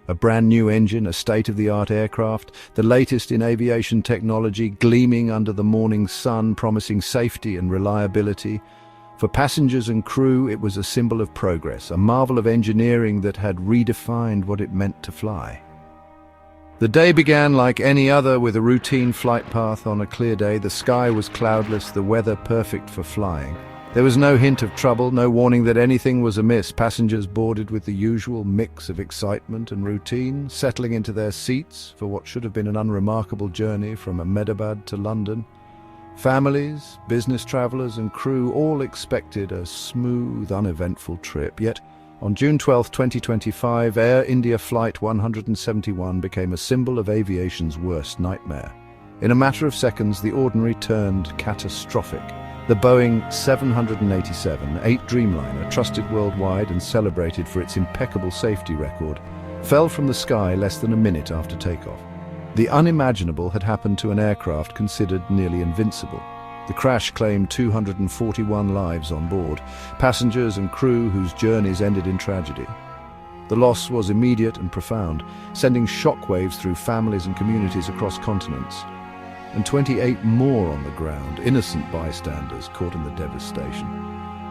A brand new engine, a state-of-the-art aircraft, the latest in aviation technology, gleaming under the morning sun, promising safety and reliability. For passengers and crew, it was a symbol of progress, a marvel of engineering that had redefined what it meant to fly. The day began like any other, with a routine flight path on a clear day. The sky was cloudless, the weather perfect for flying. There was no hint of trouble, no warning that anything was amiss. Passengers boarded with the usual mix of excitement and routine, settling into their seats for what should have been an unremarkable journey from Ahmedabad to London. Families, business travelers and crew all expected a smooth, uneventful trip. Yet, on June 12, 2025, Air India Flight 171 became a symbol of aviation's worst nightmare. In a matter of seconds, the ordinary turned catastrophic. The Boeing 787, 8 Dreamliner, trusted worldwide and celebrated for its impeccable safety record, fell from the sky less than a minute after takeoff. The unimaginable had happened to an aircraft considered nearly invincible. The crash claimed 241 lives on board, passengers and crew whose journeys ended in tragedy. The loss was immediate and profound, sending shockwaves through families and communities across continents. And 28 more on the ground, innocent bystanders caught in the devastation.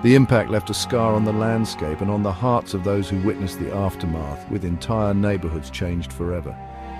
The impact left a scar on the landscape and on the hearts of those who witnessed the aftermath, with entire neighborhoods changed forever.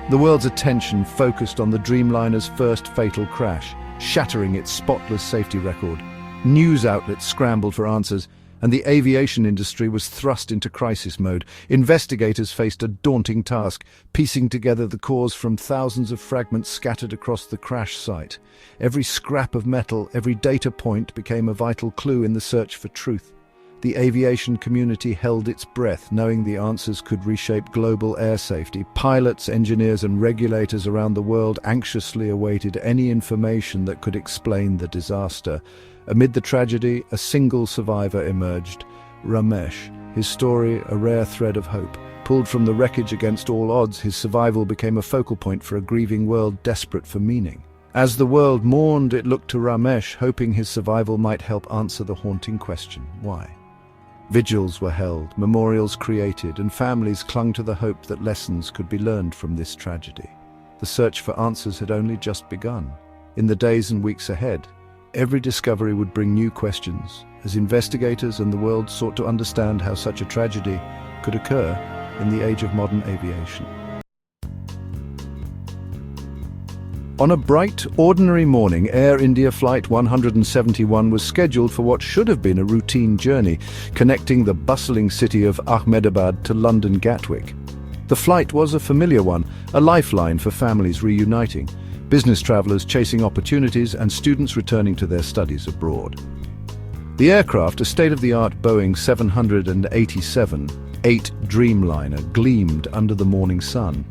The world's attention focused on the Dreamliner's first fatal crash, shattering its spotless safety record. News outlets scrambled for answers, and the aviation industry was thrust into crisis mode. Investigators faced a daunting task, piecing together the cause from thousands of fragments scattered across the crash site. Every scrap of metal, every data point became a vital clue in the search for truth. The aviation community held its breath, knowing the answers could reshape global air safety. Pilots, engineers, and regulators around the world anxiously awaited any information that could explain the disaster. Amid the tragedy, a single survivor emerged, Ramesh. His story, a rare thread of hope. Pulled from the wreckage against all odds, his survival became a focal point for a grieving world desperate for meaning. As the world mourned, it looked to Ramesh, hoping his survival might help answer the haunting question: why? Vigils were held, memorials created, and families clung to the hope that lessons could be learned from this tragedy. The search for answers had only just begun. In the days and weeks ahead, every discovery would bring new questions, as investigators and the world sought to understand how such a tragedy could occur in the age of modern aviation. On a bright, ordinary morning, Air India Flight 171 was scheduled for what should have been a routine journey, connecting the bustling city of Ahmedabad to London Gatwick. The flight was a familiar one, a lifeline for families reuniting, business travelers chasing opportunities, and students returning to their studies abroad. The aircraft, a state-of-the-art Boeing 787, 8 Dreamliner, gleamed under the morning sun.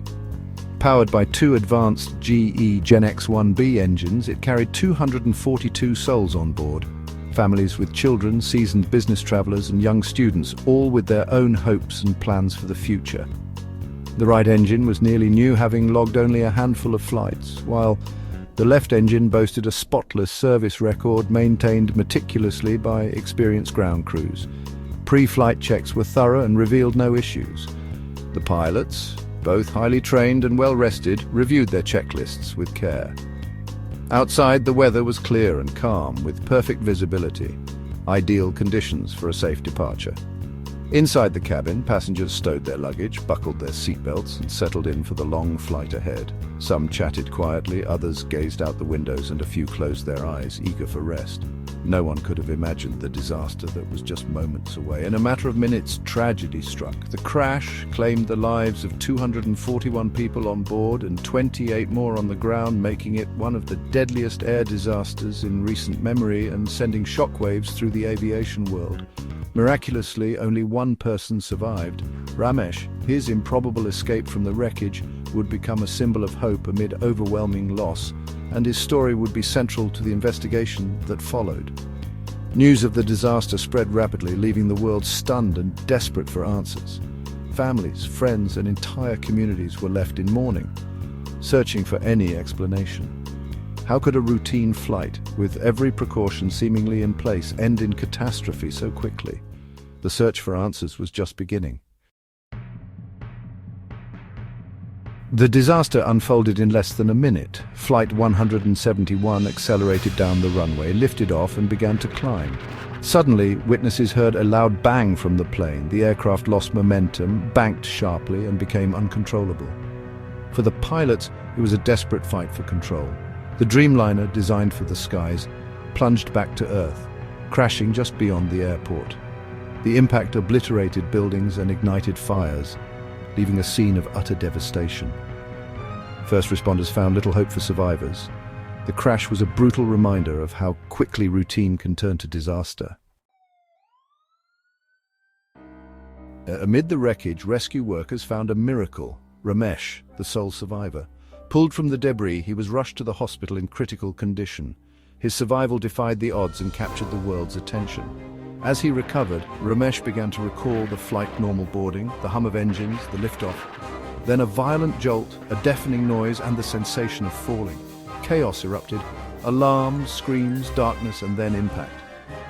Powered by 2 advanced GE Gen X-1B engines, it carried 242 souls on board. Families with children, seasoned business travelers, and young students, all with their own hopes and plans for the future. The right engine was nearly new, having logged only a handful of flights, while the left engine boasted a spotless service record maintained meticulously by experienced ground crews. Pre-flight checks were thorough and revealed no issues. The pilots, both highly trained and well-rested, reviewed their checklists with care. Outside, the weather was clear and calm, with perfect visibility, ideal conditions for a safe departure. Inside the cabin, passengers stowed their luggage, buckled their seatbelts, and settled in for the long flight ahead. Some chatted quietly, others gazed out the windows, and a few closed their eyes, eager for rest. No one could have imagined the disaster that was just moments away. In a matter of minutes, tragedy struck. The crash claimed the lives of 241 people on board and 28 more on the ground, making it one of the deadliest air disasters in recent memory and sending shockwaves through the aviation world. Miraculously, only one person survived. Ramesh. His improbable escape from the wreckage would become a symbol of hope amid overwhelming loss, and his story would be central to the investigation that followed. News of the disaster spread rapidly, leaving the world stunned and desperate for answers. Families, friends, and entire communities were left in mourning, searching for any explanation. How could a routine flight, with every precaution seemingly in place, end in catastrophe so quickly? The search for answers was just beginning. The disaster unfolded in less than a minute. Flight 171 accelerated down the runway, lifted off and began to climb. Suddenly, witnesses heard a loud bang from the plane. The aircraft lost momentum, banked sharply and became uncontrollable. For the pilots, it was a desperate fight for control. The Dreamliner, designed for the skies, plunged back to Earth, crashing just beyond the airport. The impact obliterated buildings and ignited fires, leaving a scene of utter devastation. First responders found little hope for survivors. The crash was a brutal reminder of how quickly routine can turn to disaster. Amid the wreckage, rescue workers found a miracle. Ramesh, the sole survivor. Pulled from the debris, he was rushed to the hospital in critical condition. His survival defied the odds and captured the world's attention. As he recovered, Ramesh began to recall the flight normal boarding, the hum of engines, the liftoff. Then a violent jolt, a deafening noise, and the sensation of falling. Chaos erupted. Alarms, screams, darkness, and then impact.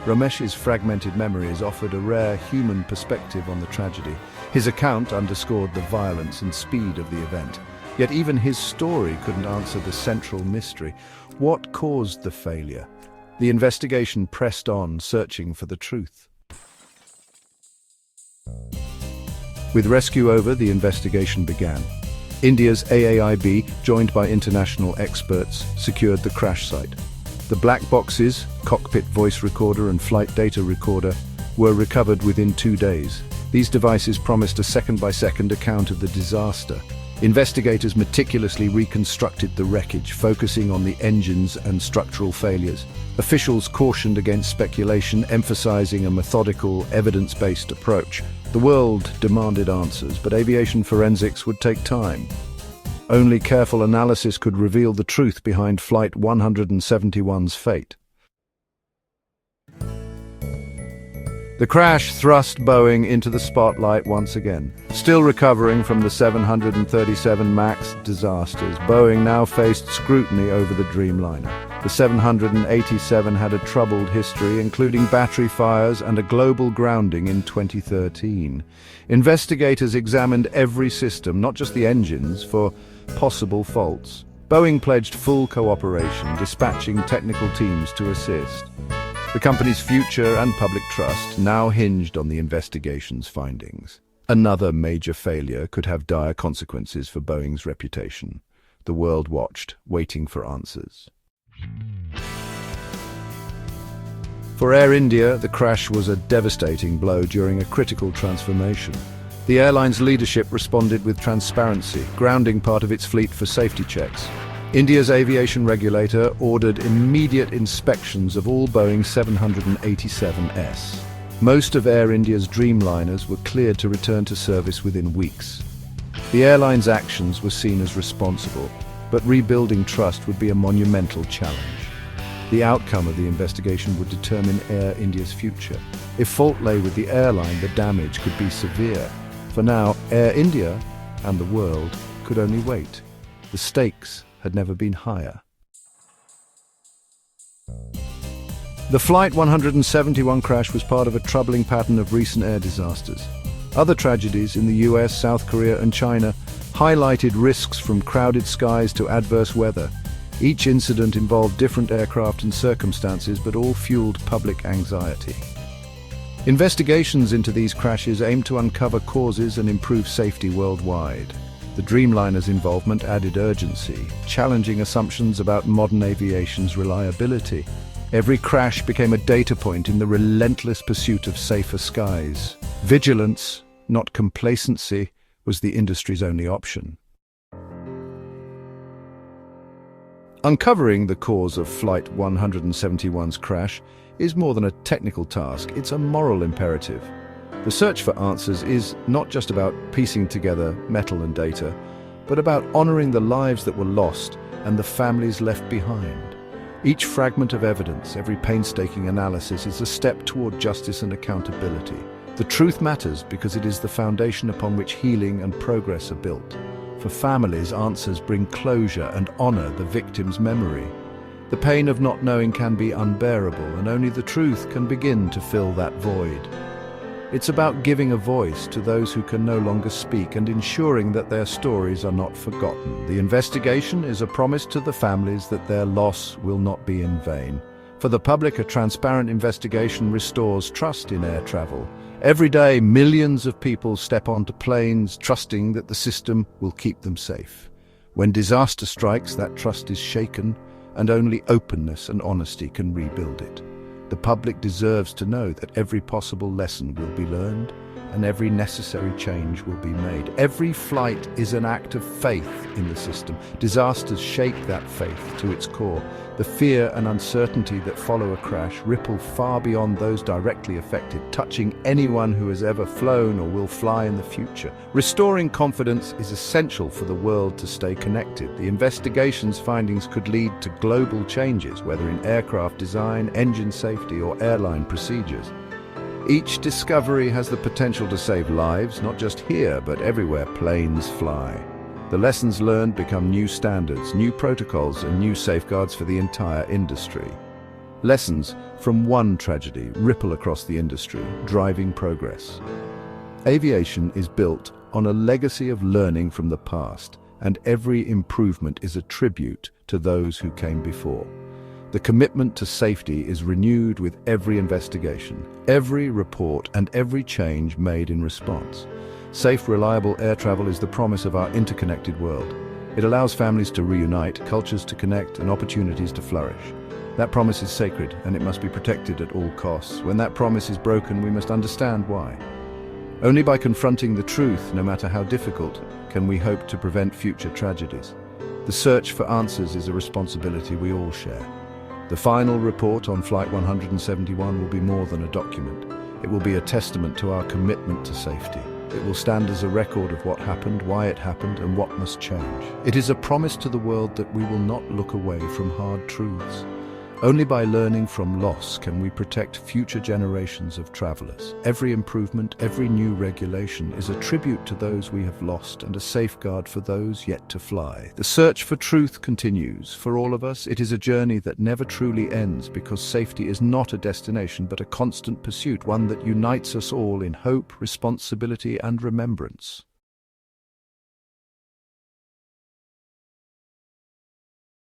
Ramesh's fragmented memories offered a rare human perspective on the tragedy. His account underscored the violence and speed of the event. Yet even his story couldn't answer the central mystery. What caused the failure? The investigation pressed on, searching for the truth. With rescue over, the investigation began. India's AAIB, joined by international experts, secured the crash site. The black boxes, cockpit voice recorder and flight data recorder, were recovered within 2 days. These devices promised a second-by-second account of the disaster. Investigators meticulously reconstructed the wreckage, focusing on the engines and structural failures. Officials cautioned against speculation, emphasizing a methodical, evidence-based approach. The world demanded answers, but aviation forensics would take time. Only careful analysis could reveal the truth behind Flight 171's fate. The crash thrust Boeing into the spotlight once again. Still recovering from the 737 MAX disasters, Boeing now faced scrutiny over the Dreamliner. The 787 had a troubled history, including battery fires and a global grounding in 2013. Investigators examined every system, not just the engines, for possible faults. Boeing pledged full cooperation, dispatching technical teams to assist. The company's future and public trust now hinged on the investigation's findings. Another major failure could have dire consequences for Boeing's reputation. The world watched, waiting for answers. For Air India, the crash was a devastating blow during a critical transformation. The airline's leadership responded with transparency, grounding part of its fleet for safety checks. India's aviation regulator ordered immediate inspections of all Boeing 787s. Most of Air India's Dreamliners were cleared to return to service within weeks. The airline's actions were seen as responsible, but rebuilding trust would be a monumental challenge. The outcome of the investigation would determine Air India's future. If fault lay with the airline, the damage could be severe. For now, Air India and the world could only wait. The stakes had never been higher. The Flight 171 crash was part of a troubling pattern of recent air disasters. Other tragedies in the US, South Korea and China highlighted risks from crowded skies to adverse weather. Each incident involved different aircraft and circumstances, but all fueled public anxiety. Investigations into these crashes aim to uncover causes and improve safety worldwide. The Dreamliner's involvement added urgency, challenging assumptions about modern aviation's reliability. Every crash became a data point in the relentless pursuit of safer skies. Vigilance, not complacency, was the industry's only option. Uncovering the cause of Flight 171's crash is more than a technical task, it's a moral imperative. The search for answers is not just about piecing together metal and data, but about honoring the lives that were lost and the families left behind. Each fragment of evidence, every painstaking analysis is a step toward justice and accountability. The truth matters because it is the foundation upon which healing and progress are built. For families, answers bring closure and honor the victim's memory. The pain of not knowing can be unbearable, and only the truth can begin to fill that void. It's about giving a voice to those who can no longer speak and ensuring that their stories are not forgotten. The investigation is a promise to the families that their loss will not be in vain. For the public, a transparent investigation restores trust in air travel. Every day, millions of people step onto planes, trusting that the system will keep them safe. When disaster strikes, that trust is shaken, and only openness and honesty can rebuild it. The public deserves to know that every possible lesson will be learned and every necessary change will be made. Every flight is an act of faith in the system. Disasters shake that faith to its core. The fear and uncertainty that follow a crash ripple far beyond those directly affected, touching anyone who has ever flown or will fly in the future. Restoring confidence is essential for the world to stay connected. The investigation's findings could lead to global changes, whether in aircraft design, engine safety, or airline procedures. Each discovery has the potential to save lives, not just here, but everywhere planes fly. The lessons learned become new standards, new protocols, and new safeguards for the entire industry. Lessons from one tragedy ripple across the industry, driving progress. Aviation is built on a legacy of learning from the past, and every improvement is a tribute to those who came before. The commitment to safety is renewed with every investigation, every report, and every change made in response. Safe, reliable air travel is the promise of our interconnected world. It allows families to reunite, cultures to connect, and opportunities to flourish. That promise is sacred, and it must be protected at all costs. When that promise is broken, we must understand why. Only by confronting the truth, no matter how difficult, can we hope to prevent future tragedies. The search for answers is a responsibility we all share. The final report on Flight 171 will be more than a document. It will be a testament to our commitment to safety. It will stand as a record of what happened, why it happened, and what must change. It is a promise to the world that we will not look away from hard truths. Only by learning from loss can we protect future generations of travelers. Every improvement, every new regulation is a tribute to those we have lost and a safeguard for those yet to fly. The search for truth continues. For all of us, it is a journey that never truly ends because safety is not a destination but a constant pursuit, one that unites us all in hope, responsibility, and remembrance.